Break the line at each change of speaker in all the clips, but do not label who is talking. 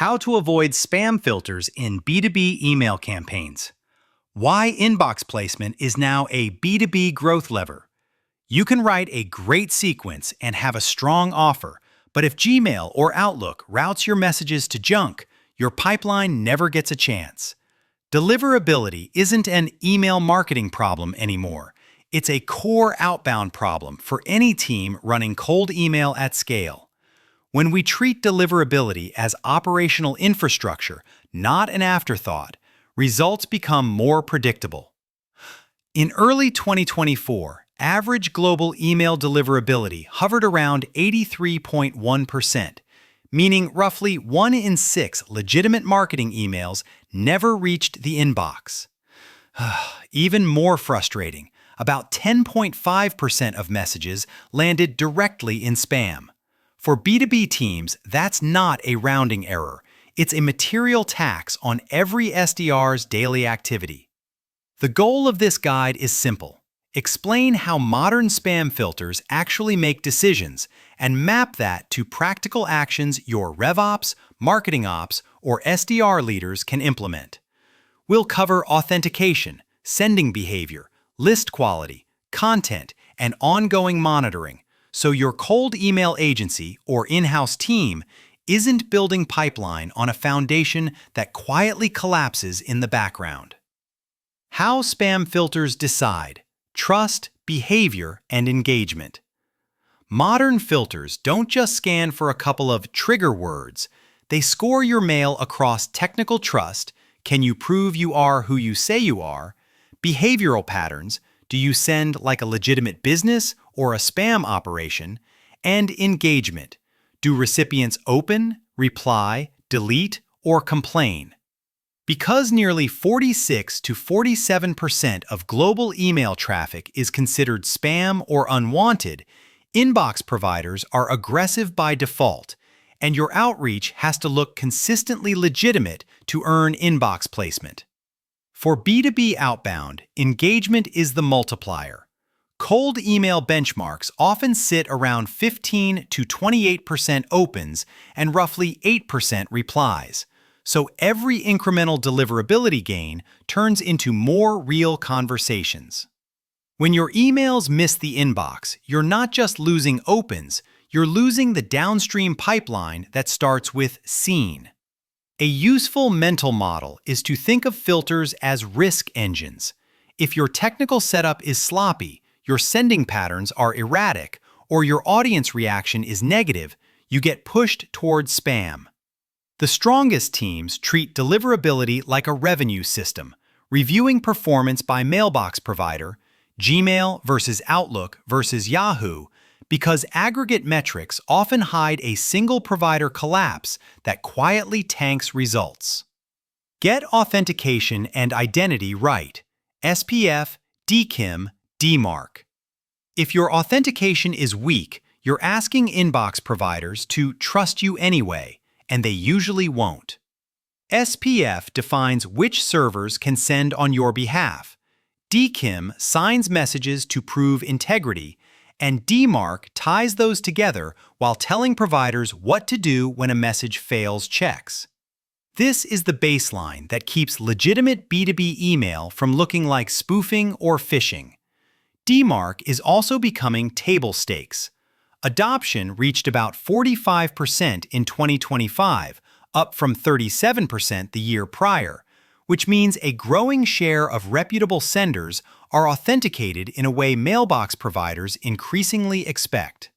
How to avoid spam filters in B2B email campaigns. Why inbox placement is now a B2B growth lever. You can write a great sequence and have a strong offer, but if Gmail or Outlook routes your messages to junk, your pipeline never gets a chance. Deliverability isn't an email marketing problem anymore. It's a core outbound problem for any team running cold email at scale. When we treat deliverability as operational infrastructure, not an afterthought, results become more predictable. In early 2024, average global email deliverability hovered around 83.1%, meaning roughly 1 in 6 legitimate marketing emails never reached the inbox. Even more frustrating, about 10.5% of messages landed directly in spam. For B2B teams, that's not a rounding error. It's a material tax on every SDR's daily activity. The goal of this guide is simple. Explain how modern spam filters actually make decisions and map that to practical actions your RevOps, Marketing Ops, or SDR leaders can implement. We'll cover authentication, sending behavior, list quality, content, and ongoing monitoring, so your cold email agency or in-house team isn't building pipeline on a foundation that quietly collapses in the background. How spam filters decide trust, behavior, and engagement. Modern filters don't just scan for a couple of trigger words. They score your mail across technical trust, can you prove you are who you say you are, behavioral patterns, do you send like a legitimate business or a spam operation, and engagement. Do recipients open, reply, delete, or complain? Because nearly 46 to 47% of global email traffic is considered spam or unwanted, inbox providers are aggressive by default, and your outreach has to look consistently legitimate to earn inbox placement. For B2B outbound, engagement is the multiplier. Cold email benchmarks often sit around 15 to 28% opens and roughly 8% replies, so every incremental deliverability gain turns into more real conversations. When your emails miss the inbox, you're not just losing opens, you're losing the downstream pipeline that starts with seen. A useful mental model is to think of filters as risk engines. If your technical setup is sloppy, your sending patterns are erratic, or your audience reaction is negative, you get pushed towards spam. The strongest teams treat deliverability like a revenue system, reviewing performance by mailbox provider, Gmail versus Outlook versus Yahoo, because aggregate metrics often hide a single provider collapse that quietly tanks results. Get authentication and identity right. SPF, DKIM, DMARC. If your authentication is weak, you're asking inbox providers to trust you anyway, and they usually won't. SPF defines which servers can send on your behalf. DKIM signs messages to prove integrity, and DMARC ties those together while telling providers what to do when a message fails checks. This is the baseline that keeps legitimate B2B email from looking like spoofing or phishing. DMARC is also becoming table stakes. Adoption reached about 45% in 2025, up from 37% the year prior, which means a growing share of reputable senders are authenticated in a way mailbox providers increasingly expect.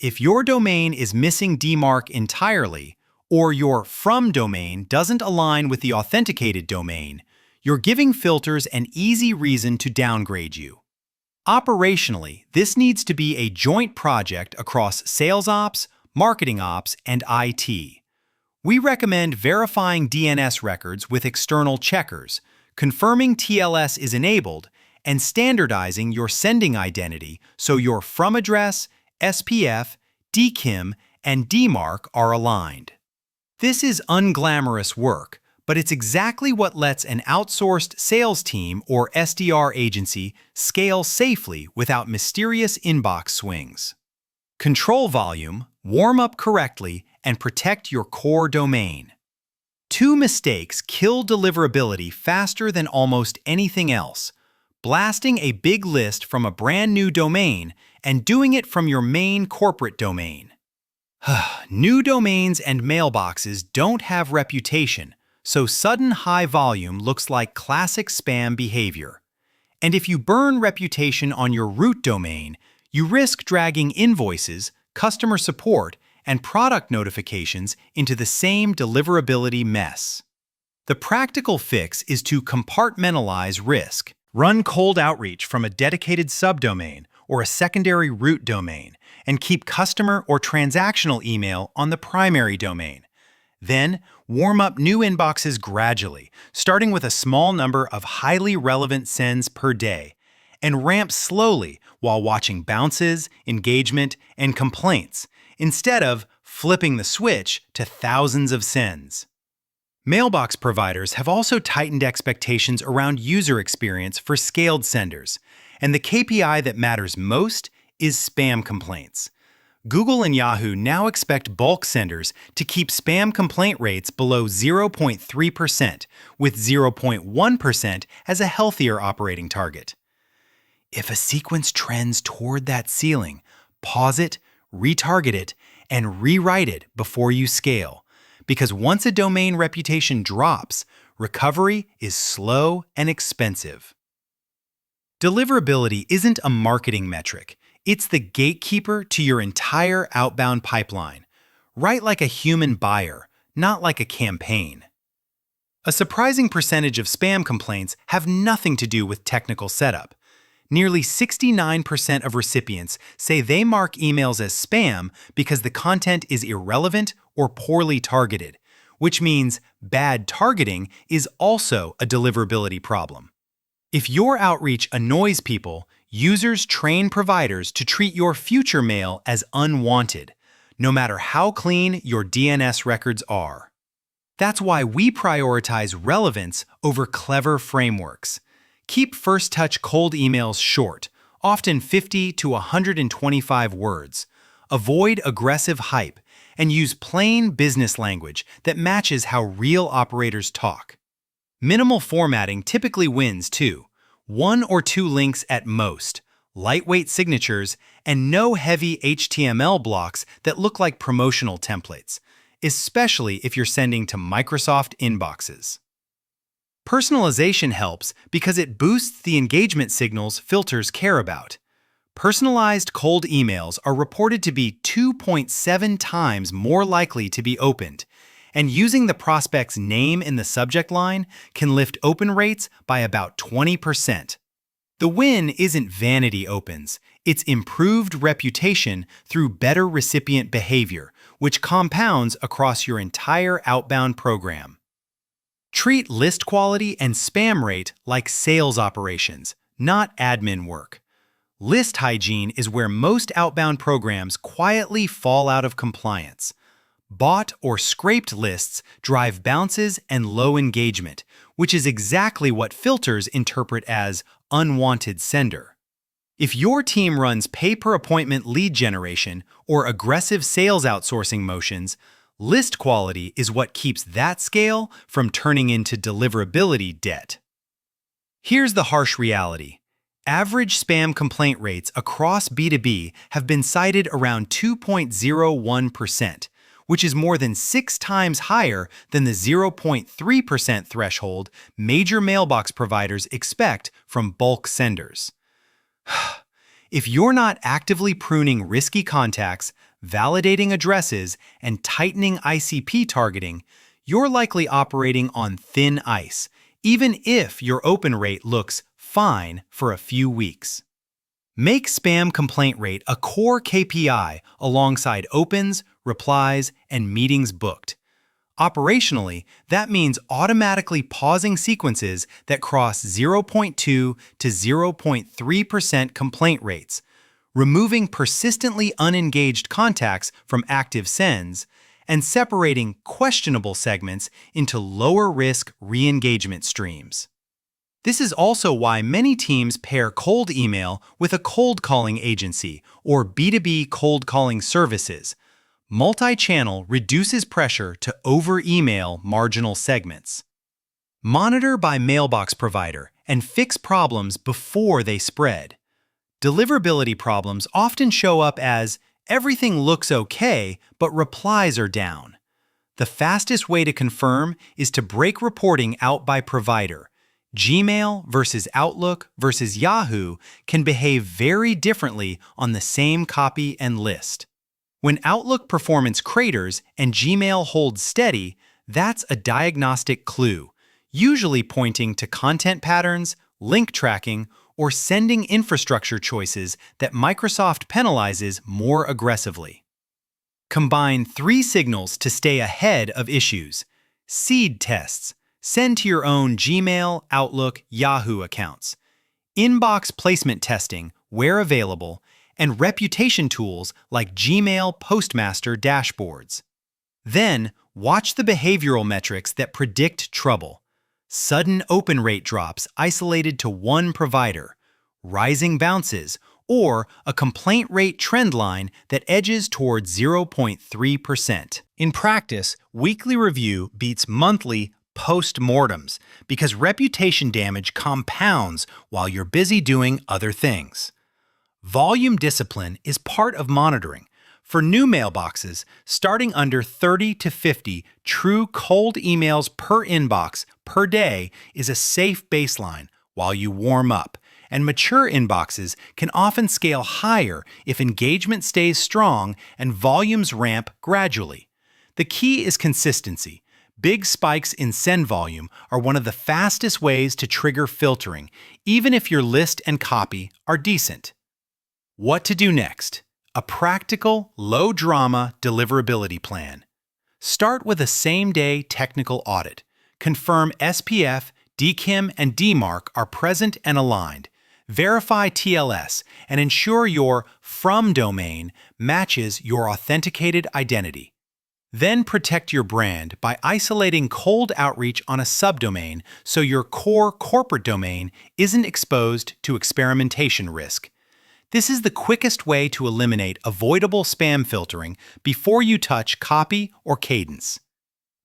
If your domain is missing DMARC entirely, or your from domain doesn't align with the authenticated domain, you're giving filters an easy reason to downgrade you. Operationally, this needs to be a joint project across sales ops, marketing ops, and IT. We recommend verifying DNS records with external checkers, confirming TLS is enabled, and standardizing your sending identity so your from address, SPF, DKIM, and DMARC are aligned. This is unglamorous work, but it's exactly what lets an outsourced sales team or SDR agency scale safely without mysterious inbox swings. Control volume, warm up correctly, and protect your core domain. 2 mistakes kill deliverability faster than almost anything else: blasting a big list from a brand new domain and doing it from your main corporate domain. New domains and mailboxes don't have reputation, so sudden high volume looks like classic spam behavior. And if you burn reputation on your root domain, you risk dragging invoices, customer support, and product notifications into the same deliverability mess. The practical fix is to compartmentalize risk. Run cold outreach from a dedicated subdomain or a secondary root domain, and keep customer or transactional email on the primary domain. Then, warm up new inboxes gradually, starting with a small number of highly relevant sends per day, and ramp slowly while watching bounces, engagement, and complaints, instead of flipping the switch to thousands of sends. Mailbox providers have also tightened expectations around user experience for scaled senders, and the KPI that matters most is spam complaints. Google and Yahoo now expect bulk senders to keep spam complaint rates below 0.3%, with 0.1% as a healthier operating target. If a sequence trends toward that ceiling, pause it, retarget it, and rewrite it before you scale, because once a domain reputation drops, recovery is slow and expensive. Deliverability isn't a marketing metric. It's the gatekeeper to your entire outbound pipeline. Write like a human buyer, not like a campaign. A surprising percentage of spam complaints have nothing to do with technical setup. Nearly 69% of recipients say they mark emails as spam because the content is irrelevant or poorly targeted, which means bad targeting is also a deliverability problem. If your outreach annoys people, users train providers to treat your future mail as unwanted, no matter how clean your DNS records are. That's why we prioritize relevance over clever frameworks. Keep first-touch cold emails short, often 50 to 125 words. Avoid aggressive hype, and use plain business language that matches how real operators talk. Minimal formatting typically wins too. 1 or 2 links at most, lightweight signatures, and no heavy HTML blocks that look like promotional templates, especially if you're sending to Microsoft inboxes. Personalization helps because it boosts the engagement signals filters care about. Personalized cold emails are reported to be 2.7 times more likely to be opened, and using the prospect's name in the subject line can lift open rates by about 20%. The win isn't vanity opens, it's improved reputation through better recipient behavior, which compounds across your entire outbound program. Treat list quality and spam rate like sales operations, not admin work. List hygiene is where most outbound programs quietly fall out of compliance. Bought or scraped lists drive bounces and low engagement, which is exactly what filters interpret as unwanted sender. If your team runs pay-per-appointment lead generation or aggressive sales outsourcing motions, list quality is what keeps that scale from turning into deliverability debt. Here's the harsh reality. Average spam complaint rates across B2B have been cited around 2.01%, which is more than 6 times higher than the 0.3% threshold major mailbox providers expect from bulk senders. If you're not actively pruning risky contacts, validating addresses, and tightening ICP targeting, you're likely operating on thin ice, even if your open rate looks fine for a few weeks. Make spam complaint rate a core KPI alongside opens, replies, and meetings booked. Operationally, that means automatically pausing sequences that cross 0.2 to 0.3% complaint rates, removing persistently unengaged contacts from active sends, and separating questionable segments into lower-risk re-engagement streams. This is also why many teams pair cold email with a cold calling agency or B2B cold calling services. Multi-channel reduces pressure to over-email marginal segments. Monitor by mailbox provider and fix problems before they spread. Deliverability problems often show up as everything looks okay, but replies are down. The fastest way to confirm is to break reporting out by provider. Gmail versus Outlook versus Yahoo can behave very differently on the same copy and list. When Outlook performance craters and Gmail holds steady, that's a diagnostic clue, usually pointing to content patterns, link tracking, or sending infrastructure choices that Microsoft penalizes more aggressively. Combine 3 signals to stay ahead of issues. Seed tests. Send to your own Gmail, Outlook, Yahoo accounts. Inbox placement testing, where available, and reputation tools like Gmail Postmaster dashboards. Then, watch the behavioral metrics that predict trouble. Sudden open rate drops isolated to one provider, rising bounces, or a complaint rate trend line that edges towards 0.3%. In practice, weekly review beats monthly post-mortems because reputation damage compounds while you're busy doing other things. Volume discipline is part of monitoring. For new mailboxes, starting under 30 to 50 true cold emails per inbox per day is a safe baseline while you warm up, and mature inboxes can often scale higher if engagement stays strong and volumes ramp gradually. The key is consistency. Big spikes in send volume are one of the fastest ways to trigger filtering, even if your list and copy are decent. What to do next? A practical, low-drama deliverability plan. Start with a same-day technical audit. Confirm SPF, DKIM, and DMARC are present and aligned. Verify TLS and ensure your from domain matches your authenticated identity. Then protect your brand by isolating cold outreach on a subdomain so your core corporate domain isn't exposed to experimentation risk. This is the quickest way to eliminate avoidable spam filtering before you touch copy or cadence.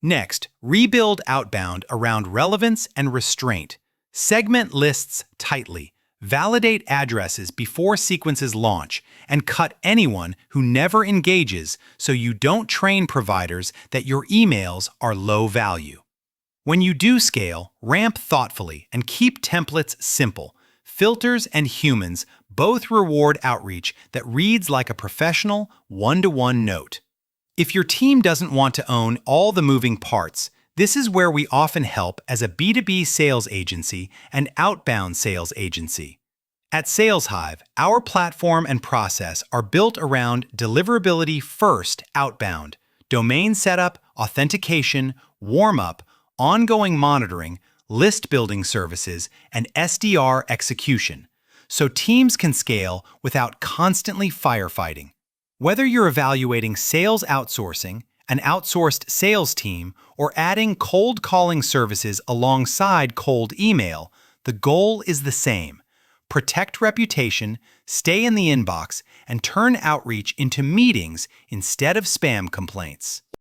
Next, rebuild Outbound around relevance and restraint. Segment lists tightly, validate addresses before sequences launch, and cut anyone who never engages so you don't train providers that your emails are low value. When you do scale, ramp thoughtfully and keep templates simple. Filters and humans both reward outreach that reads like a professional, one-to-one note. If your team doesn't want to own all the moving parts, this is where we often help as a B2B sales agency and outbound sales agency. At SalesHive, our platform and process are built around deliverability first outbound, domain setup, authentication, warm-up, ongoing monitoring, list building services, and SDR execution, so teams can scale without constantly firefighting. Whether you're evaluating sales outsourcing, an outsourced sales team, or adding cold calling services alongside cold email, the goal is the same: protect reputation, stay in the inbox, and turn outreach into meetings instead of spam complaints.